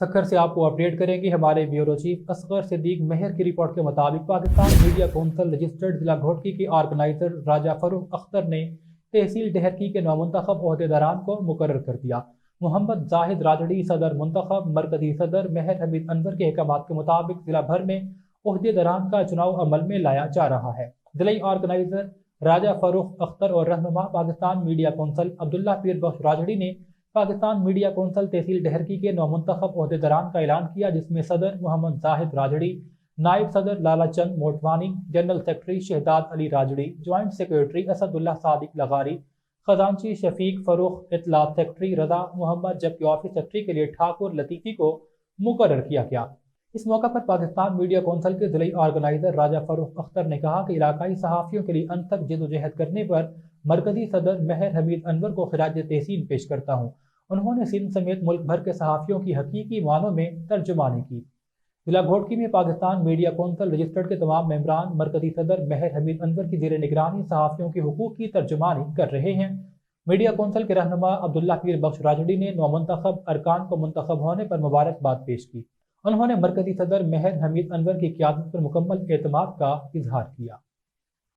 سکھر سے آپ کو اپڈیٹ کریں گے ہمارے بیورو چیف اصغر صدیق مہر کی رپورٹ کے مطابق پاکستان میڈیا کونسل رجسٹرڈ ضلع گھوٹکی کے آرگنائزر راجہ فروخ اختر نے تحصیل ڈہرکی کے نومنتخب عہدیداران کو مقرر کر دیا۔ محمد زاہد راجڑی صدر منتخب، مرکزی صدر مہر حمید انور کے احکامات کے مطابق ضلع بھر میں عہدیداران کا چناؤ عمل میں لایا جا رہا ہے۔ ضلعی آرگنائزر راجہ فروخ اختر اور رہنما پاکستان میڈیا کونسل عبداللہ پیر بخش راجڑی نے پاکستان میڈیا کونسل تحصیل ڈہرکی کے نومنتخب عہدیداران کا اعلان کیا، جس میں صدر محمد زاہد راجڑی، نائب صدر لالا چند موٹوانی، جنرل سیکرٹری شہداد علی راجڑی، جوائنٹ سیکرٹری اسد اللہ صادق لغاری، خزانچی شفیق فروخ، اطلاعات سیکرٹری رضا محمد، جبکہ آفس سیکرٹری کے لیے ٹھاکر لطیفی کو مقرر کیا گیا۔ اس موقع پر پاکستان میڈیا کونسل کے ضلعی آرگنائزر راجہ فروخ اختر نے کہا کہ علاقائی صحافیوں کے لیے انتھک جدوجہد کرنے پر مرکزی صدر مہر حمید انور کو خراج تحسین پیش کرتا ہوں۔ انہوں نے سندھ سمیت ملک بھر کے صحافیوں کی حقیقی معنوں میں ترجمانی کی۔ ضلع گھوٹکی میں پاکستان میڈیا کونسل رجسٹرڈ کے تمام ممبران مرکزی صدر مہر حمید انور کی زیر نگرانی صحافیوں کے حقوق کی ترجمانی کر رہے ہیں۔ میڈیا کونسل کے رہنما عبداللہ پیر بخش راجڑی نے نومنتخب ارکان کو منتخب ہونے پر مبارکباد پیش کی۔ انہوں نے مرکزی صدر مہر حمید انور کی قیادت پر مکمل اعتماد کا اظہار کیا۔